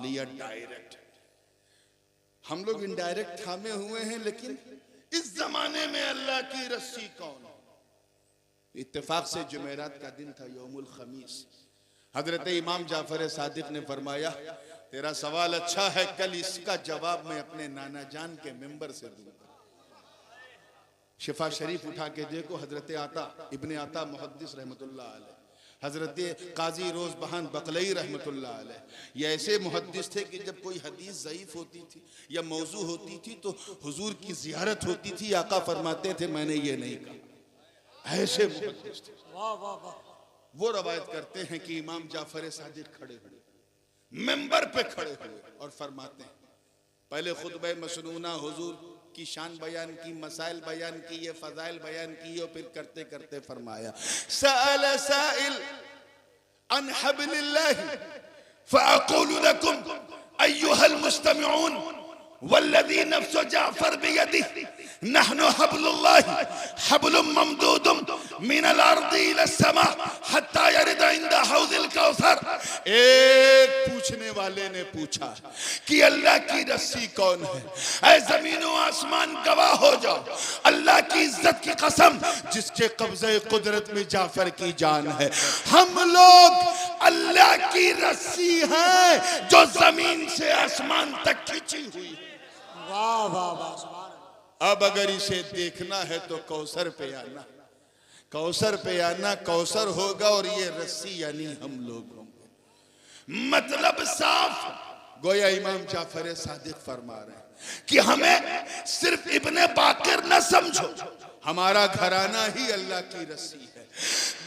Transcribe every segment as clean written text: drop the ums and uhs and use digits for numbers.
लिया डायरेक्ट। हम लोग इनडायरेक्ट थामे हुए हैं, लेकिन इस जमाने में अल्लाह की रस्सी कौन? इत्तेफाक से जुमेरात का दिन था, यौमुल खमीस। हजरत इमाम जाफर सादिक ने फरमाया, तेरा सवाल अच्छा है, कल इसका जवाब मैं अपने नाना जान के मिंबर से दूंगा। शिफा शरीफ उठा के देखो, हजरत आता इब्ने आता मुहद्दिस रहमतुल्लाह अलैह, हजरत काजी रोज बहान बकलई रहमतुल्लाह अलैह, ये ऐसे मुहद्दिस थे कि जब कोई हदीस ज़ईफ होती थी या मौजू होती थी तो हुजूर की जियारत होती थी, आका फरमाते थे मैंने ये नहीं कहा। ऐसे मुहद्दिस थे। वाह वाह वाह। वो रवायत करते हैं कि इमाम जाफर सादिक खड़े हुए, मिंबर पे खड़े हुए और फरमाते हैं, पहले खुतबा मसनूना हुजूर की शान बयान की, मसाइल बयान की, ये फजाइल बयान की, और फिर करते करते फरमाया, सअल साइल अन हब्लिल्लाह फअक़ूलु लकुम अय्युहल मुस्तमिऊन वल्लज़ी नफ्सु जाफर बियदिही नहनु हब्लुल्लाह हब्लुम ममदूदुम मिनल अर्दि इलस समा हत्ता यरिदा इंदा हौज़िल कौसर। एक पूछने वाले ने पूछा कि अल्लाह की रस्सी कौन है? ऐ जमीन व आसमान गवाह हो जाओ, अल्लाह की इज्जत की कसम जिसके कब्जे कुदरत में जाफर की जान है, हम लोग अल्लाह की रस्सी है जो जमीन से आसमान तक खींची हुई। वाह वाह वाह। अब अगर इसे देखना है तो कौसर पे आना, कौसर पे आना, कौसर होगा और ये रस्सी यानी हम लोग होंगे। मतलब साफ, गोया इमाम जाफर सादिक फरमा रहे हैं कि हमें सिर्फ इब्ने बाकिर न समझो, हमारा घराना ही अल्लाह की रस्सी है।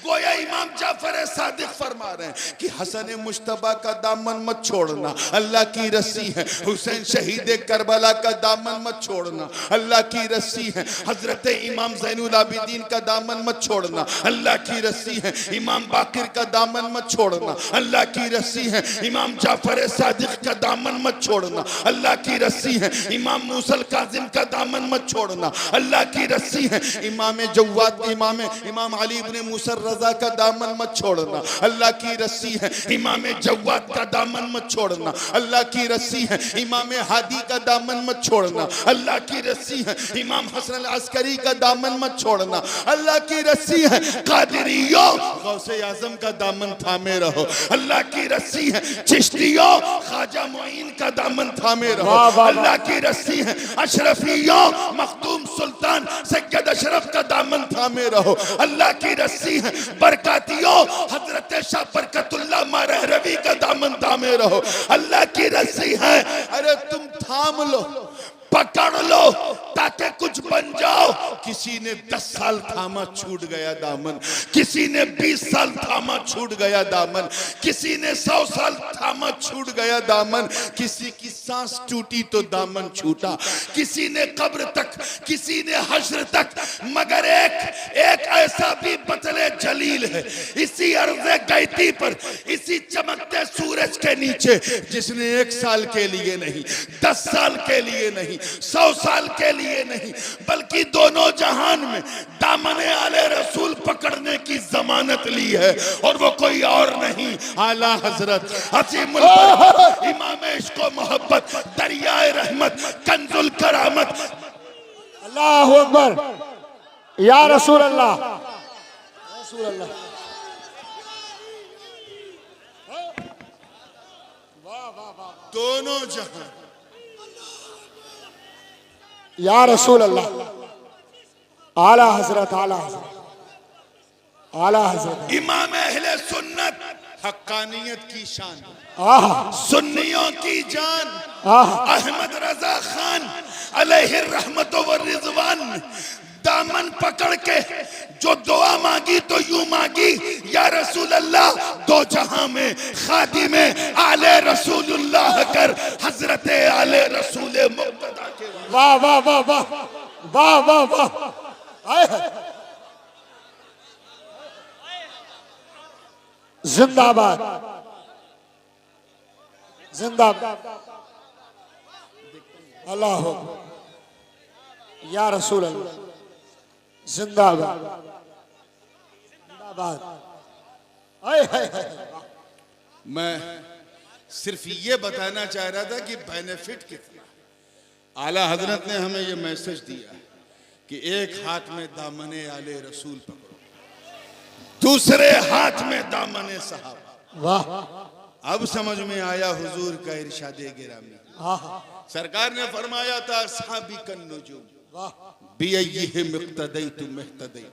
गोया इमाम जाफर सादिक फरमा रहे हैं कि हसन मुश्तबा का दामन मत छोड़ना, अल्लाह की रस्सी है। हुसैन शहीद करबला का दामन मत छोड़ना, अल्लाह की रस्सी है। हजरत इमाम ज़ैनुल आबिदीन का दामन मत छोड़ना, अल्लाह की रस्सी है। इमाम बाकिर का दामन मत छोड़ना, अल्लाह की रस्सी है। इमाम जाफर सादिक का दामन मत छोड़ना, अल्लाह की रस्सी है। इमाम मूसल काजिम का दामन मत छोड़ना, अल्लाह की रस्सी है। इमाम जव्वाद, इमाम अली इब्ने मूसा रजा का दामन मत छोड़ना, अल्लाह की रस्सी है। इमाम जव्वाद का दामन मत छोड़ना, अल्लाह की रस्सी है। इमाम हादी का दामन मत छोड़ना, अल्लाह की रस्सी है। इमाम हसन अल अस्करी का दामन मत छोड़ना, अल्लाह की रस्सी है। कादिरियों, गौसे आजम का दामन थामे रहो, अल्लाह की रस्सी है। चिश्तियों, ख्वाजा मोइन का दामन थामे रहो, अल्लाह की रस्सी है। अशरफियों, मखदूम सुल्तान सैयद अशरफ का दामन थामे रहो, अल्लाह की रस्सी है। बरकातियों, हजरत शाह बरकतुल्लाह महरवी का दामन थामे रहो, अल्लाह की रस्सी है। अरे तुम थाम लो, पकड़ लो ताकि कुछ बन जाओ। किसी ने 10 साल थामा, छूट गया दामन। किसी ने 20 साल थामा, छूट गया दामन। किसी ने 100 साल थामा, छूट गया दामन। किसी की सांस टूटी तो दामन छूटा, किसी ने कब्र तक, किसी ने हश्र तक। मगर एक ऐसा भी बतले जलील है इसी अर्ज़े गैती पर, इसी चमकते सूरज के नीचे, जिसने 1 साल के लिए नहीं, 10 साल के लिए नहीं, 100 साल के लिए नहीं, बल्कि दोनों जहान में दामने आले रसूल पकड़ने की जमानत ली है। और वो कोई और नहीं, आला हजरत असीमुल बरकत, इमाम इश्क व मोहब्बत, दरियाए रहमत, कंजुल करामत। अल्लाहु अकबर या रसूल अल्लाह, रसूल अल्लाह। दोनों जहां या रसूल अल्लाह, आला हजरत, आला हजरत, आला हजरत। इमाम अहले सुन्नत, हक्कानियत की शान, आहा, सुन्नियों की जान, आहा, अहमद रजा खान अलैहि रहमत व रिजवान, दामन पकड़ के जो दुआ मांगी तो यूं मांगी, या रसूल अल्लाह दो जहां में खादिमे आले रसूलुल्लाह कर, हजरत आले रसूल मुक्तदा के। वाह वाह वाह वाह वाह वाह वाह। जिंदाबाद, जिंदाबाद, अल्लाह या रसूल अल्लाह, जिंदाबाद, जिंदाबाद। मैं सिर्फ ये बताना चाह रहा था कि बेनिफिट कितना। आला हजरत ने हमें ये मैसेज दिया कि एक हाथ में दामने आले रसूल पकड़ो, दूसरे हाथ में दामने सहाबा। वाह अब समझ में आया हुजूर का इरशादे गिरामी। सरकार ने फरमाया था सहाबी कन नुजूम बिय्यिहिम इक्तदैतु मुहतदै,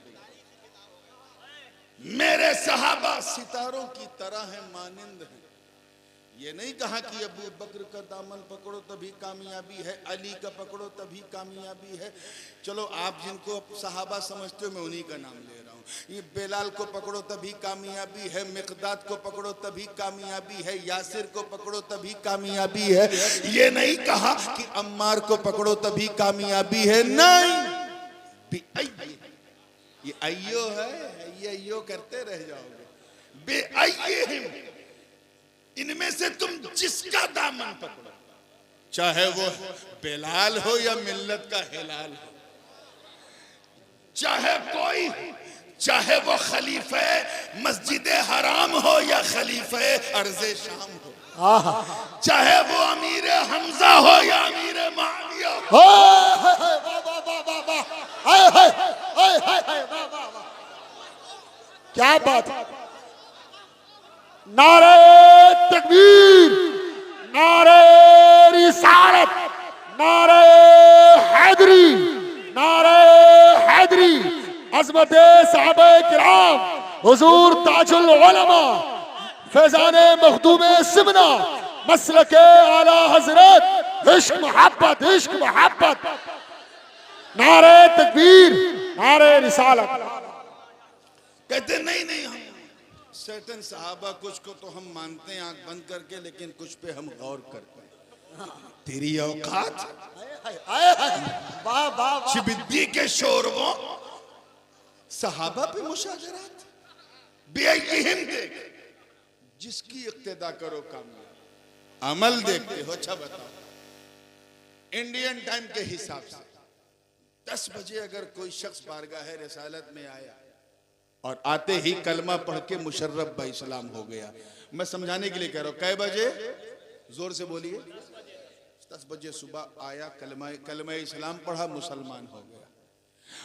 मेरे सहाबा सितारों की तरह है, मानिंद है। ये नहीं कहा कि अबू बकर का दामन पकड़ो तभी कामयाबी है, अली का पकड़ो तभी कामयाबी है। चलो आप जिनको सहाबा समझते हो मैं उन्हीं का नाम ले रहा हूँ। ये बेलाल को पकड़ो तभी कामयाबी है, मिकदाद को पकड़ो तभी कामयाबी है, यासिर को पकड़ो तभी कामयाबी है। ये नहीं कहा कि अम्मार को पकड़ो तभी कामयाबी है, नहीं। ये अय्यो है, अय्यो करते रह जाओगे। बेअय्यिहिम, इनमें से तुम जिसका दामन पकड़ो, चाहे वो बेलाल हो या मिल्लत का हिलाल हो, चाहे वो खलीफे मस्जिद हराम हो या खलीफे अर्ज़े शाम हो, चाहे वो अमीर हमजा हो या अमीर मुआविया हो। क्या बात है। नारे तकबीर, नारे रिसालत, नारे हैदरी, नारे हैदरी, अज़मत सहाबा किराम, हुजूर ताजुल उलमा, फैज़ाने मखदूमे सिमना, मसलके आला हजरत, इश्क मोहब्बत, इश्क मोहब्बत। नारे तकबीर, नारे रिसालत। कहते नहीं हम सर्टन सहाबा कुछ को तो हम मानते हैं आंख बंद करके, लेकिन कुछ पे हम गौर करते हैं। तेरी औकात शिबिद्दी के शोरबों सहाबा पे मुशाजरात। बेअय्यिहिम देख, जिसकी इक्तिदा करो कामयाब। अमल देखते हो, अच्छा बताओ इंडियन टाइम के हिसाब से 10 बजे अगर कोई शख्स बारगाह रिसालत में आया और आते ही कलमा पढ़ के मुशर्रफ बा इस्लाम हो गया, मैं समझाने के लिए कह रहा हूं, कै बजे जोर से बोलिए। 10 बजे सुबह आया, कलमा इस्लाम पढ़ा, मुसलमान हो गया,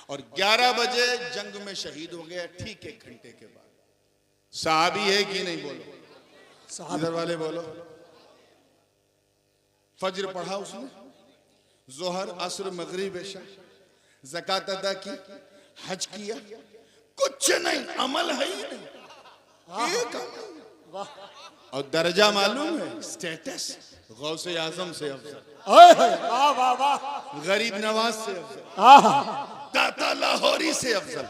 और 11 बजे जंग में शहीद हो गया, ठीक 1 घंटे के बाद। सहाबी है कि नहीं? बोलो इधर वाले बोलो। फज्र पढ़ा उसने, जोहर असर मगरिब इशा, ज़कात अदा की, हज किया, कुछ नहीं, अमल है ही नहीं, एक अमल। और दर्जा मालूम है, स्टेटस गौसे आजम से अफजल, गरीब नवाज से अफजल, दाता लाहौरी से अफजल,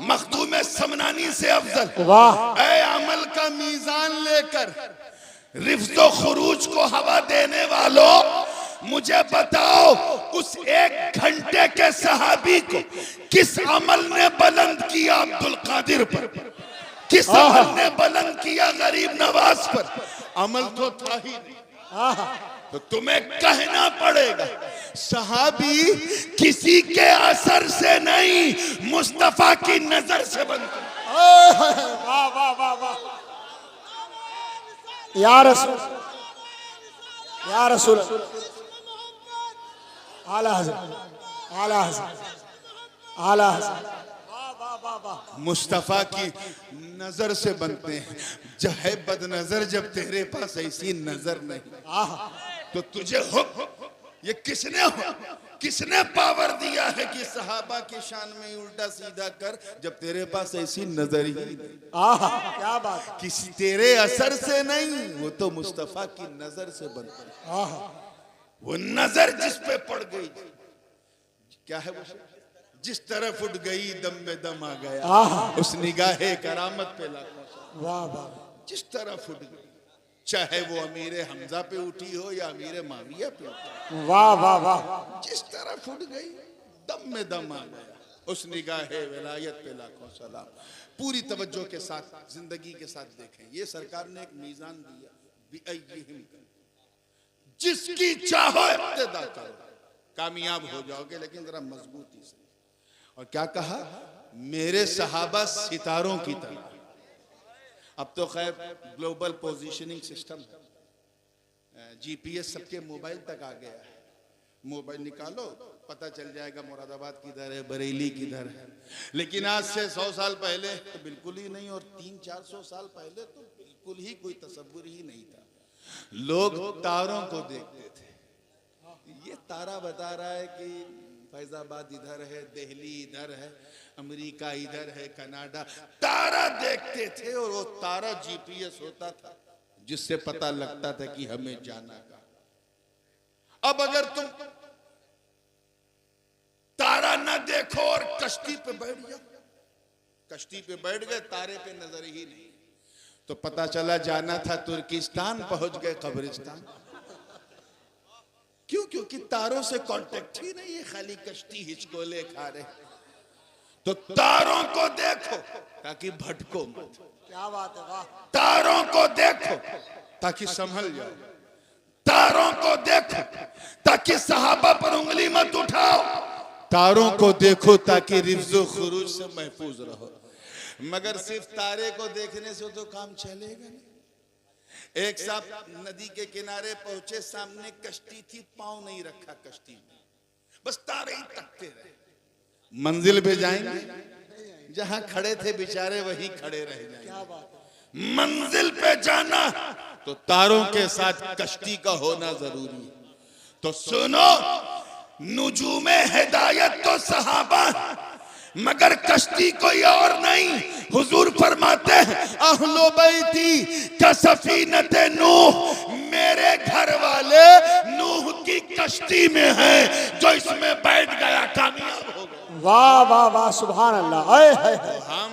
मखदूम समनानी से अफजल। ऐ अमल का मीजान लेकर रिफ्ज़ो खुरूज को हवा देने वालों, मुझे बताओ उस 1 घंटे के सहाबी को किस अमल ने बुलंद किया? अब्दुल कादिर पर। किस अमल ने बुलंद किया? गरीब नवाज पर। अमल तो था ही नहीं, तो तुम्हें कहना पड़ेगा सहाबी किसी के असर से नहीं, मुस्तफा की नजर से बनते। वाह वाह वाह वाह, या रसूल, या रसूल, आला हज़रत, आला हज़रत, आला हज़रत। मुस्तफा की नजर से बनते हैं। जब है बदनजर, जब तेरे पास ऐसी नजर नहीं तो तुझे ये किसने पावर दिया है कि सहाबा की शान में उल्टा सीधा कर, जब तेरे पास ऐसी नजर ही नहीं। क्या बात। किसी तेरे असर से नहीं, वो तो मुस्तफा की नजर से बनते हैं। वो नजर जिस पे पड़ गई, क्या है वो, जिस तरफ उठ गई दम में दम आ गया, उस निगाहे करामत पे लाखों। वाह वाह, जिस तरफ उठ गई, चाहे वो अमीर हमजा पे उठी हो या अमीर माविया पे उठी, वाह वाह वाह, जिस तरफ उठ गई दम में दम आ गया, उस निगाहे विलायत पे लाखों सलाम। पूरी तवज्जो के साथ जिंदगी के साथ देखें, ये सरकार ने एक मीजान दिया, बिअय्यिहिम, जिसकी चाहो इब्तिदा करो, कामयाब हो जाओगे, लेकिन जरा मजबूती से। और क्या कहा? मेरे सहाबा सितारों की तरह। अब तो खैर ग्लोबल पोजीशनिंग सिस्टम है, जीपीएस सबके मोबाइल तक आ गया है। मोबाइल निकालो पता चल जाएगा मुरादाबाद किधर है, बरेली किधर है। लेकिन आज से 100 साल पहले तो बिल्कुल ही नहीं, और 300-400 साल पहले तो बिल्कुल ही कोई तसव्वुर ही नहीं था। लोग तारों को देखते थे। ये तारा बता रहा है कि फैजाबाद इधर है, दिल्ली इधर है, अमेरिका इधर है, कनाडा। तारा देखते थे और वो तारा जीपीएस होता था जिससे पता लगता था कि हमें जाना का। अब अगर तुम तारा न देखो और कश्ती पे बैठ जाओ, कश्ती पे बैठ गए, तारे पे नजर ही नहीं, तो पता चला जाना था तुर्किस्तान, पहुंच गए कब्रिस्तान। क्यों? क्योंकि तारों से कांटेक्ट ही नहीं है, खाली कश्ती हिचकोले खा रहे। तो तारों को देखो ताकि भटको मत। क्या बात है, वाह। तारों को देखो ताकि संभल जाओ। तारों को देखो ताकि सहाबा पर उंगली मत उठाओ। तारों को देखो ताकि रिफ्जो खुरूज से महफूज रहो। मगर सिर्फ तारे को देखने से तो काम चलेगा नहीं। एक साहब नदी के किनारे पहुंचे, सामने कश्ती थी, पांव नहीं रखा कश्ती में, बस तारे ही तकते रहे। मंजिल पे जाएंगे, जहां खड़े थे बेचारे वहीं खड़े रह जाएंगे। क्या बात है। मंजिल पे जाना तो तारों के साथ कश्ती का होना जरूरी है। तो सुनो, नुजूमे हिदायत तो सहाबा, मगर कश्ती कोई और नहीं। हुजूर फरमाते हैं अहलो बैती का सफीनते नूह, मेरे घर वाले नूह की कश्ती में हैं, जो इसमें बैठ गया कामयाब हो गया। वाह वाह वाह, सुभान अल्लाह। आए हाय हाय। हम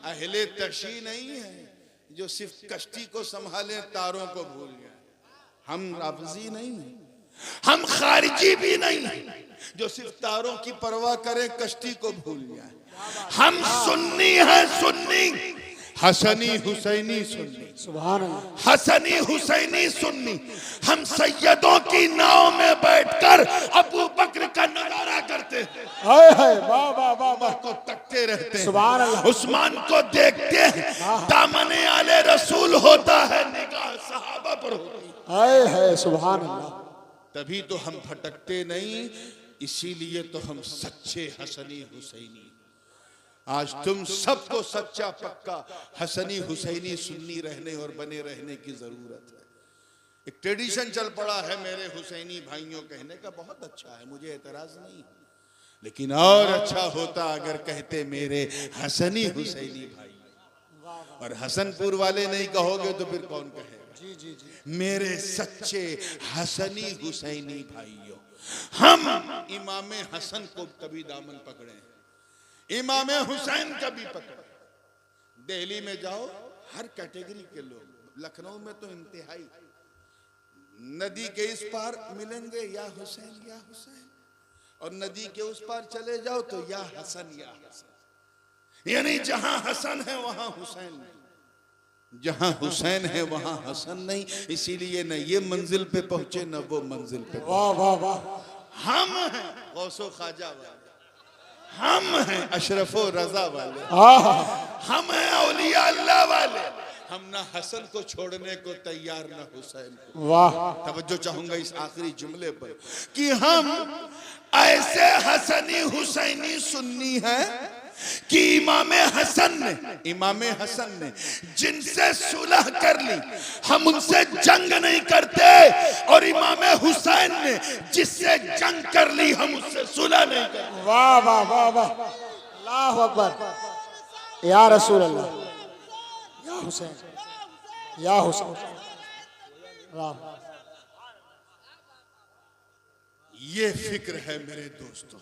अहले तशी नहीं है जो सिर्फ कश्ती को संभाले, तारों को भूल गए। हम राफजी नहीं है, हम खारिजी भी नहीं है जो सिर्फ तारों की परवाह करें, कश्ती को भूल जाए। हम सुन्नी हैं, सुन्नी, हसनी हुसैनी सुन्नी, सुभान अल्लाह। हसनी हुसैनी सुन्नी। हम सैयदों की नाव में बैठकर अबू बकर का नजारा करते हैं, आए हाय, वाह वाह वाह वाह। को तकते रहते हैं, सुभान अल्लाह। उस्मान को देखते हैं, दामने आले रसूल होता है, निगाह सहाबा पर होती है। आए हाय, सुभान अल्लाह। तभी तो हम भटकते नहीं, इसीलिए तो हम सच्चे हसनी हुसैनी। आज तुम सबको सच्चा पक्का हसनी हुसैनी सुन्नी रहने और बने रहने की जरूरत है। एक ट्रेडिशन चल पड़ा है मेरे हुसैनी भाइयों कहने का, बहुत अच्छा है, मुझे एतराज नहीं, लेकिन और अच्छा होता अगर कहते मेरे हसनी हुसैनी भाई। और हसनपुर वाले नहीं कहोगे तो फिर कौन कहेगा? जी जी जी। मेरे सच्चे हसनी हुसैनी भाइयों। हम इमाम हसन को कभी दामन पकड़े, इमाम हुसैन कभी पकड़े। दिल्ली में जाओ, हर कैटेगरी के लोग, लखनऊ में तो इंतहाई, नदी के इस पार मिलेंगे या हुसैन या हुसैन, और नदी के उस पार चले जाओ तो या हसन या हसन। यानी जहां हसन है वहां हुसैन नहीं, जहां हुसैन है वहां हसन नहीं। इसीलिए न ये मंजिल पे पहुंचे न वो मंजिल पे। वाह वाह वाह। हम हैं गौसो ख्वाजा वाले, हम हैं अशरफो रजा वाले, हम हैं औलिया अल्लाह वाले। हम ना हसन को छोड़ने को तैयार ना हुसैन को। वाह। तवज्जो चाहूंगा इस आखिरी जुमले पर कि हम ऐसे हसनी हुसैनी सुन्नी हैं कि इमाम हसन ने जिनसे सुलह कर ली, हम उनसे जंग नहीं करते, और इमाम हुसैन ने जिससे जंग कर ली, हम उससे सुलह नहीं करते। वाह वाह वाह वाह, अल्लाह अकबर। या रसूल अल्लाह, या हुसैन, या हुसैन। वाह। ये फिक्र है मेरे दोस्तों,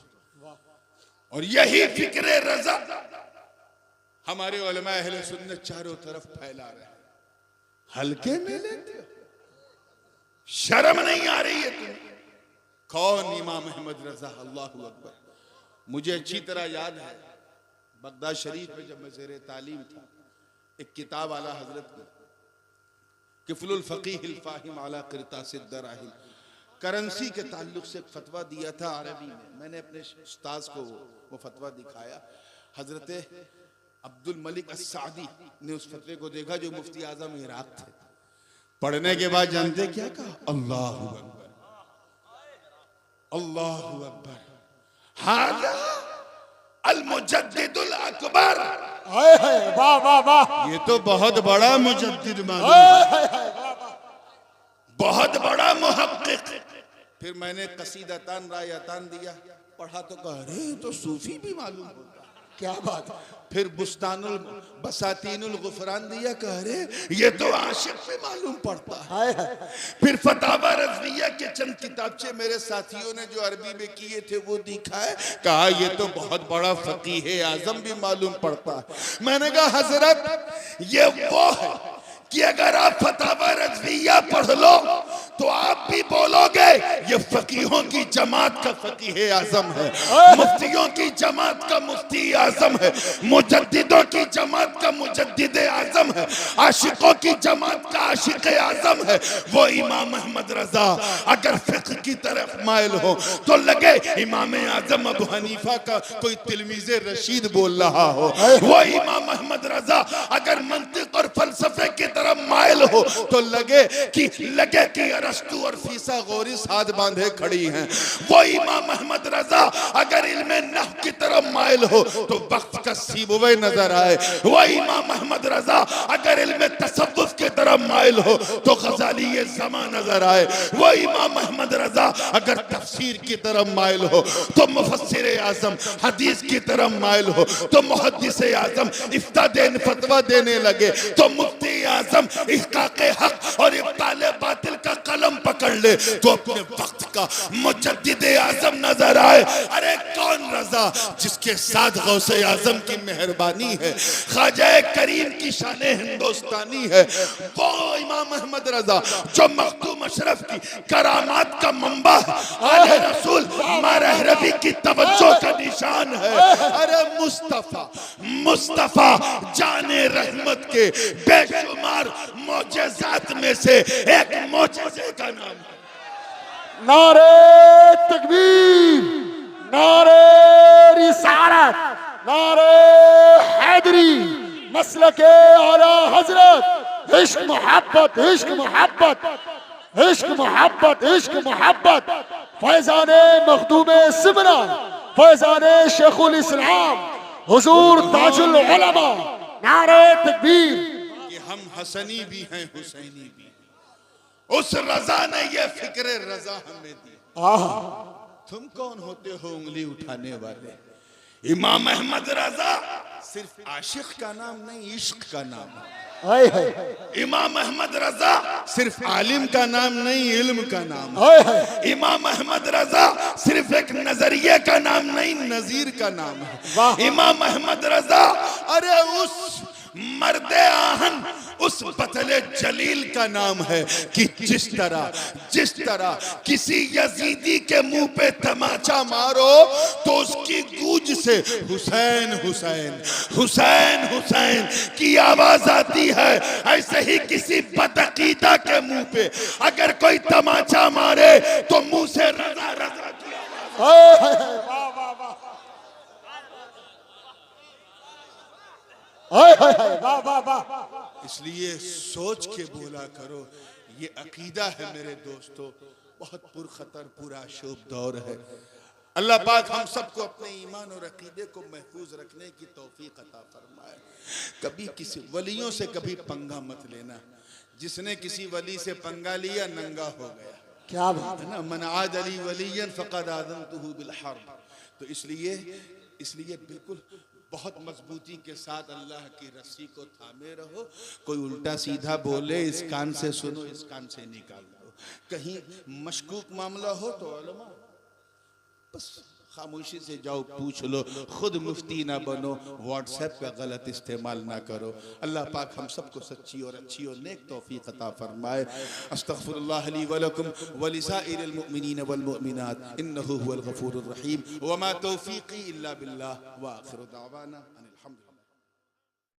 और यही फिक्र रजा हमारे उलमा अहले सुन्नत चारों तरफ फैला रहे हैं। हल्के में लेते हो, शर्म नहीं आ रही है तुम्हें? कौन? इमाम अहमद रजा, अल्लाहु अकबर। मुझे अच्छी तरह याद है, बगदाद शरीफ में जब मैं ज़ेरे तालीम था, एक किताब आला हजरत ने किफलुल फकीह फाहिम अला क़िरतासिद दराहिम, करेंसी के ताल्लुक से एक फतवा दिया था अरबी में। मैंने अपने उस्ताद को वो फतवा दिखाया। हजरत अब्दुल मलिक अस्सादी ने उस फतवे को देखा, जो मुफ्ती आजम इराक थे। पढ़ने के बाद जानते क्या कहा? अल्लाहु अकबर, अल्लाहु अकबर, हाज़ा अल मुजद्दिदुल अकबर। वाह वाह वाह, ये तो बहुत बड़ा मुजद्दिद मालूम है, बहुत बड़ा मुहक्किक। फिर मैंने कसीदतान रायतान दिया, पढ़ा तो कह रहे तो सूफी भी मालूम होता। क्या बात। फिर बुस्तानुल बसातीनुल गुफरान दिया, कह रहे ये तो आशिक भी मालूम पड़ता है। फिर फतावा रज़विया के चंद किताबचे मेरे साथियों ने जो अरबी में किए थे वो दिखाए, कहा ये तो बहुत बड़ा फकीह आजम भी मालूम पड़ता है। मैंने कहा हजरत ये वो है कि अगर आप फतावा रज़विया पढ़ लो तो आप भी बोलोगे ये फकीहों की जमात का फकीह आजम है, मुफ्तियों की जमात का मुफ्ती आजम है, मुजद्दिदों की जमात का मुजद्दिद आजम है, आशिकों की जमात का आशिक आजम है वो इमाम अहमद रजा। अगर फिक्र की तरफ माइल हो तो लगे इमाम आजम अबू हनीफा का कोई तिलमीज़े रशीद बोल रहा हो, वो इमाम अहमद रजा। अगर मंतिक और फलसफे की तरफ माइल हो तो लगे कि अरस्तु और फीसा गौरी साथ बांधे खड़ी हैं, वो इमाम अहमद रजा। अगर इल्मे नहव की तरफ माइल हो तो वक्त का सीबुवे नजर आए, वो इमाम अहमद रजा। अगर इल्मे तसव्वुफ की तरफ माइल हो तो गजाली ज़मा नजर आए, वो इमाम अहमद रजा। अगर तफसीर की तरफ माइल हो तो मुफस्सिर आजम, हदीस की तरफ माइल हो तो मुहद्दिस आजम, इफ्ता देने फतवा देने लगे तो मुफ्ती आजम, इहकाके हक और इब्ताले बातिल का कलम पकड़ ले तो अपने वक्त का मुजद्दिद आजम नजर आए। अरे कौन रजा जिसके साथ गौसे आजम की मेहरबानी है, ख्वाजा करीम की शान हिंदुस्तानी है, वो इमाम अहमद रजा जो मखदूम अशरफ की करामात का मंबा है, आले रसूल महरवी की तवज्जो का निशान है। अरे मुस्तफा जाने रहमत के बेशुमार मौजज़ात में से एक मौजज़े का नाम है। नारे तकबीर, नारे रिसालत, नारे हैदरी, मसलके आला हजरत। इश्क मोहब्बत, इश्क मोहब्बत, इश्क मोहब्बत, इश्क मोहब्बत। फैजाने मखदूमे सिमरा, फैजाने शेखुल इस्लाम, हुजूर ताजुल उलमा। नारे तकबीर। हम हसनी भी हैं, हुसैनी भी। उस रजा ने ये फिक्र रजा हमें दी। तुम कौन होते हो उंगली उठाने वाले? इमाम अहमद रजा सिर्फ आशिक का नाम नहीं, इश्क का नाम है। इमाम अहमद रजा सिर्फ आलिम का नाम नहीं, इल्म का नाम है। इमाम अहमद रजा सिर्फ एक नजरिए का नाम नहीं, नजीर का नाम है। इमाम अहमद रजा अरे उस मर्दे आहन, उस बतले जलील का नाम है कि जिस तरह किसी यजीदी के मुंह पे तमाचा मारो तो उसकी गूंज से हुसैन हुसैन हुसैन हुसैन की आवाज आती है, ऐसे ही किसी बदअकीदा के मुंह पे अगर कोई तमाचा मारे तो मुंह से रजा रजा की आवाज। इसलिए सोच के बोला करो, ये अकीदा है मेरे दोस्तों, बहुत पुरखतर पुराशोभ दौर है। अल्लाह पाक हम सबको अपने ईमान और अकीदे को महफूज रखने की तौफीक अता फरमाए। कभी किसी वलियों से कभी पंगा मत लेना, जिसने किसी वली से पंगा लिया नंगा हो गया। क्या बात है ना, मन आद अली वलियन फक़द आज़नतुहु बिल हर्ब। तो इसलिए बिल्कुल बहुत मजबूती के साथ अल्लाह की रस्सी को थामे रहो। कोई उल्टा सीधा बोले इस कान से सुनो, इस कान से निकाल दो। कहीं मशकूक मामला हो तो उलमा बस खामोशी से जाओ पूछ लो, खुद मुफ्ती ना बनो, व्हाट्सएप का गलत इस्तेमाल ना करो। अल्लाह पाक हम सबको सच्ची और अच्छी और नेक तौफीक अता फरमाए। अस्तगफिरुल्लाह ली व लकुम व लिसाइरिल मुमिनीन वल मुमिनात इन्नहु हुवल गफूरुर रहीम व मा तौफीकी इल्ला बिल्लाह व आखिरु दावाना।